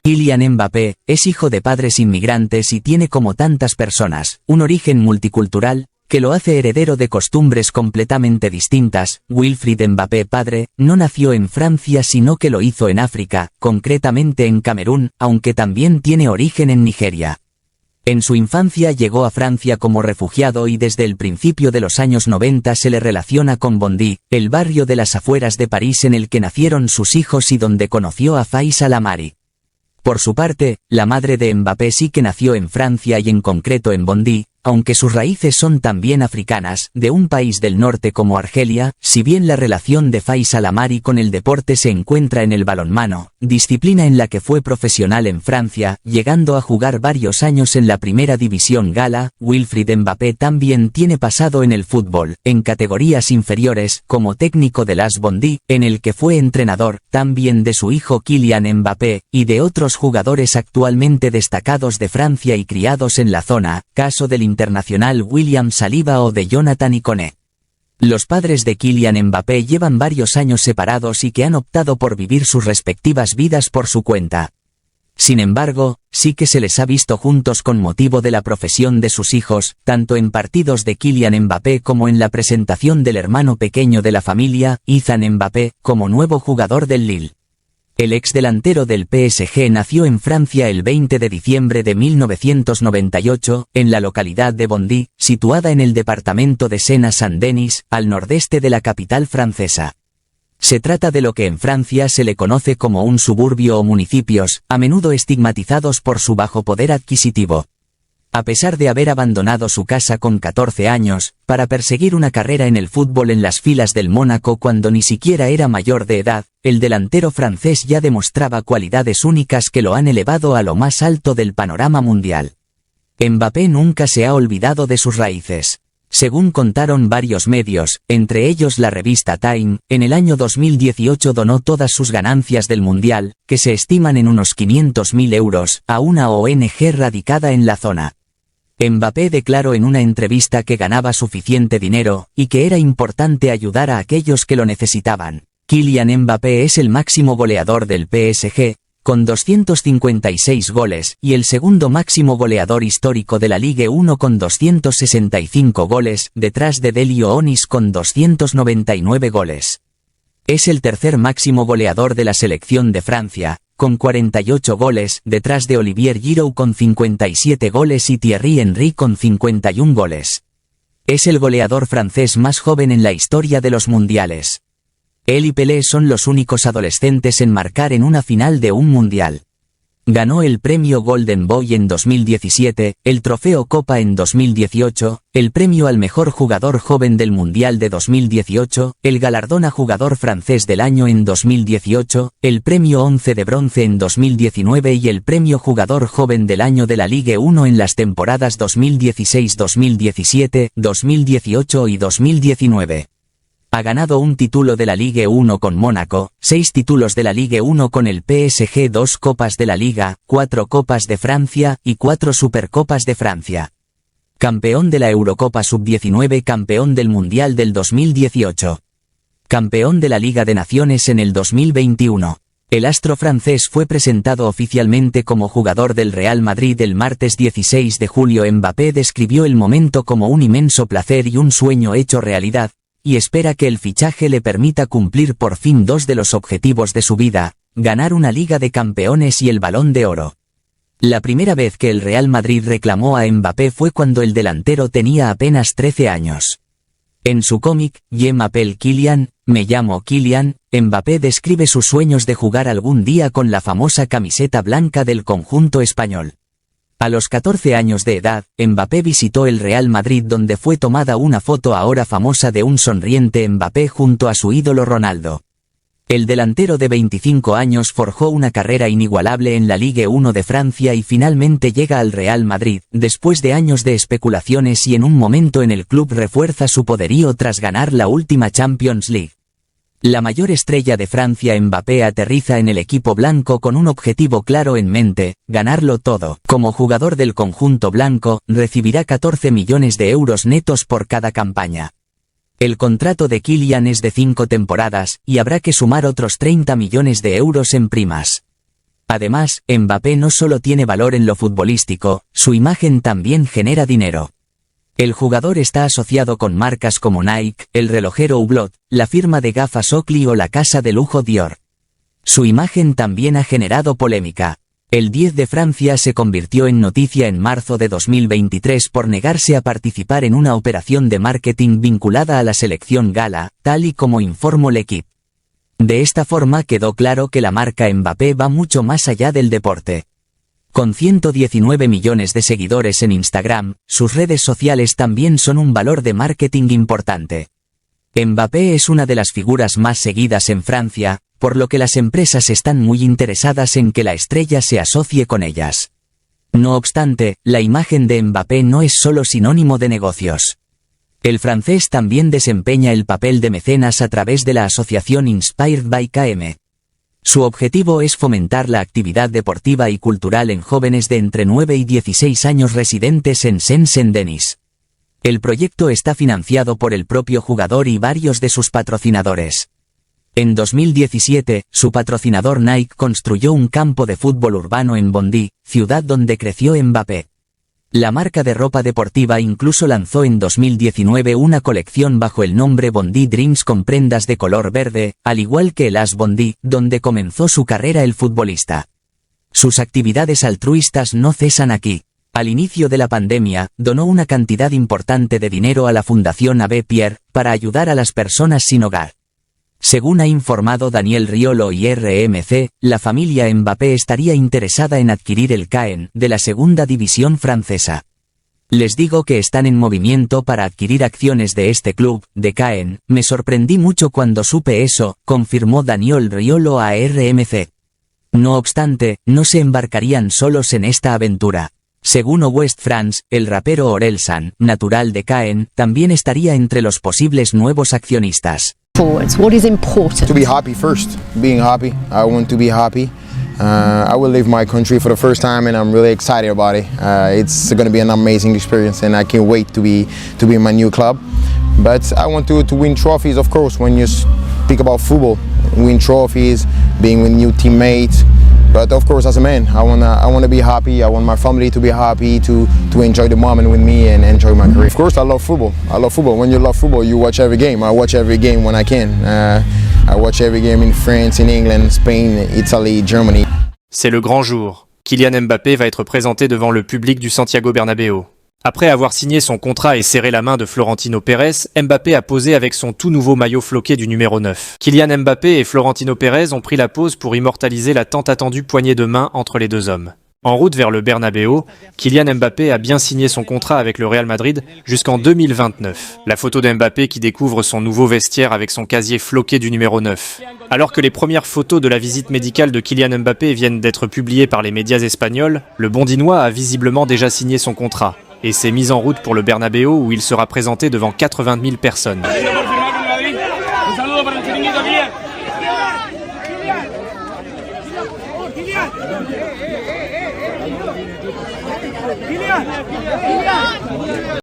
Kylian Mbappé es hijo de padres inmigrantes y tiene, como tantas personas, un origen multicultural que lo hace heredero de costumbres completamente distintas. Wilfried Mbappé padre no nació en Francia, sino que lo hizo en África, concretamente en Camerún, aunque también tiene origen en Nigeria. En su infancia llegó a Francia como refugiado y desde el principio de los años 90 se le relaciona con Bondy, el barrio de las afueras de París en el que nacieron sus hijos y donde conoció a Faisal Amari. Por su parte, la madre de Mbappé sí que nació en Francia y en concreto en Bondy, aunque sus raíces son también africanas, de un país del norte como Argelia. Si bien la relación de Faisal Amari con el deporte se encuentra en el balonmano, disciplina en la que fue profesional en Francia, llegando a jugar varios años en la primera división gala, Wilfried Mbappé también tiene pasado en el fútbol, en categorías inferiores, como técnico del AS Bondy, en el que fue entrenador, también de su hijo Kylian Mbappé, y de otros jugadores actualmente destacados de Francia y criados en la zona, caso del internacional William Saliba o de Jonathan Ikone. Los padres de Kylian Mbappé llevan varios años separados y que han optado por vivir sus respectivas vidas por su cuenta. Sin embargo, sí que se les ha visto juntos con motivo de la profesión de sus hijos, tanto en partidos de Kylian Mbappé como en la presentación del hermano pequeño de la familia, Ethan Mbappé, como nuevo jugador del Lille. El exdelantero del PSG nació en Francia el 20 de diciembre de 1998, en la localidad de Bondy, situada en el departamento de Sena-Saint-Denis, al nordeste de la capital francesa. Se trata de lo que en Francia se le conoce como un suburbio o municipios, a menudo estigmatizados por su bajo poder adquisitivo. A pesar de haber abandonado su casa con 14 años, para perseguir una carrera en el fútbol en las filas del Mónaco cuando ni siquiera era mayor de edad, el delantero francés ya demostraba cualidades únicas que lo han elevado a lo más alto del panorama mundial. Mbappé nunca se ha olvidado de sus raíces. Según contaron varios medios, entre ellos la revista Time, en el año 2018 donó todas sus ganancias del Mundial, que se estiman en unos 500.000 euros, a una ONG radicada en la zona. Mbappé declaró en una entrevista que ganaba suficiente dinero, y que era importante ayudar a aquellos que lo necesitaban. Kylian Mbappé es el máximo goleador del PSG, con 256 goles, y el segundo máximo goleador histórico de la Ligue 1 con 265 goles, detrás de Delio Onis con 299 goles. Es el tercer máximo goleador de la selección de Francia, con 48 goles, detrás de Olivier Giroud con 57 goles y Thierry Henry con 51 goles. Es el goleador francés más joven en la historia de los mundiales. Él y Pelé son los únicos adolescentes en marcar en una final de un mundial. Ganó el premio Golden Boy en 2017, el trofeo Copa en 2018, el premio al mejor jugador joven del Mundial de 2018, el galardón a jugador francés del año en 2018, el premio 11 de bronce en 2019 y el premio jugador joven del año de la Ligue 1 en las temporadas 2016-2017, 2018 y 2019. Ha ganado un título de la Ligue 1 con Mónaco, 6 títulos de la Ligue 1 con el PSG, 2 Copas de la Liga, 4 Copas de Francia y 4 Supercopas de Francia. Campeón de la Eurocopa Sub-19, campeón del Mundial del 2018. Campeón de la Liga de Naciones en el 2021. El astro francés fue presentado oficialmente como jugador del Real Madrid el martes 16 de julio. Mbappé describió el momento como un inmenso placer y un sueño hecho realidad, y espera que el fichaje le permita cumplir por fin 2 de los objetivos de su vida, ganar una Liga de Campeones y el Balón de Oro. La primera vez que el Real Madrid reclamó a Mbappé fue cuando el delantero tenía apenas 13 años. En su cómic, Je m'appelle Kylian, me llamo Kylian, Mbappé describe sus sueños de jugar algún día con la famosa camiseta blanca del conjunto español. A los 14 años de edad, Mbappé visitó el Real Madrid donde fue tomada una foto ahora famosa de un sonriente Mbappé junto a su ídolo Ronaldo. El delantero de 25 años forjó una carrera inigualable en la Ligue 1 de Francia y finalmente llega al Real Madrid, después de años de especulaciones y en un momento en el club refuerza su poderío tras ganar la última Champions League. La mayor estrella de Francia, Mbappé, aterriza en el equipo blanco con un objetivo claro en mente: ganarlo todo. Como jugador del conjunto blanco, recibirá 14 millones de euros netos por cada campaña. El contrato de Kylian es de 5 temporadas, y habrá que sumar otros 30 millones de euros en primas. Además, Mbappé no solo tiene valor en lo futbolístico, su imagen también genera dinero. El jugador está asociado con marcas como Nike, el relojero Hublot, la firma de gafas Oakley o la casa de lujo Dior. Su imagen también ha generado polémica. El 10 de Francia se convirtió en noticia en marzo de 2023 por negarse a participar en una operación de marketing vinculada a la selección gala, tal y como informó L'Équipe. De esta forma quedó claro que la marca Mbappé va mucho más allá del deporte. Con 119 millones de seguidores en Instagram, sus redes sociales también son un valor de marketing importante. Mbappé es una de las figuras más seguidas en Francia, por lo que las empresas están muy interesadas en que la estrella se asocie con ellas. No obstante, la imagen de Mbappé no es solo sinónimo de negocios. El francés también desempeña el papel de mecenas a través de la asociación Inspired by KM. Su objetivo es fomentar la actividad deportiva y cultural en jóvenes de entre 9 y 16 años residentes en Saint-Denis. El proyecto está financiado por el propio jugador y varios de sus patrocinadores. En 2017, su patrocinador Nike construyó un campo de fútbol urbano en Bondy, ciudad donde creció Mbappé. La marca de ropa deportiva incluso lanzó en 2019 una colección bajo el nombre Bondy Dreams con prendas de color verde, al igual que el AS Bondy, donde comenzó su carrera el futbolista. Sus actividades altruistas no cesan aquí. Al inicio de la pandemia, donó una cantidad importante de dinero a la Fundación Abbé Pierre, para ayudar a las personas sin hogar. Según ha informado Daniel Riolo y RMC, la familia Mbappé estaría interesada en adquirir el Caen, de la segunda división francesa. Les digo que están en movimiento para adquirir acciones de este club, de Caen, me sorprendí mucho cuando supe eso, confirmó Daniel Riolo a RMC. No obstante, no se embarcarían solos en esta aventura. Según Ouest France, el rapero Orelsan, natural de Caen, también estaría entre los posibles nuevos accionistas. What is important? To be happy first, being happy. I want to be happy. I will leave my country for the first time and I'm really excited about it. It's going to be an amazing experience and I can't wait to be in my new club. But I want to win trophies, of course, when you speak about football. Win trophies, being with new teammates. But of course, as a man, I wanna be happy. I want my family to be happy, to enjoy the moment with me and enjoy my career. Of course, I love football. I love football. When you love football, you watch every game. I watch every game when I can. I watch every game in France, in England, Spain, Italy, Germany. C'est le grand jour. Kylian Mbappé va être présenté devant le public du Santiago Bernabéu. Après avoir signé son contrat et serré la main de Florentino Pérez, Mbappé a posé avec son tout nouveau maillot floqué du numéro 9. Kylian Mbappé et Florentino Pérez ont pris la pose pour immortaliser la tant attendue poignée de main entre les deux hommes. En route vers le Bernabéu, Kylian Mbappé a bien signé son contrat avec le Real Madrid jusqu'en 2029. La photo d'Mbappé qui découvre son nouveau vestiaire avec son casier floqué du numéro 9. Alors que les premières photos de la visite médicale de Kylian Mbappé viennent d'être publiées par les médias espagnols, le Bondinois a visiblement déjà signé son contrat et s'est mis en route pour le Bernabéu où il sera présenté devant 80 000 personnes.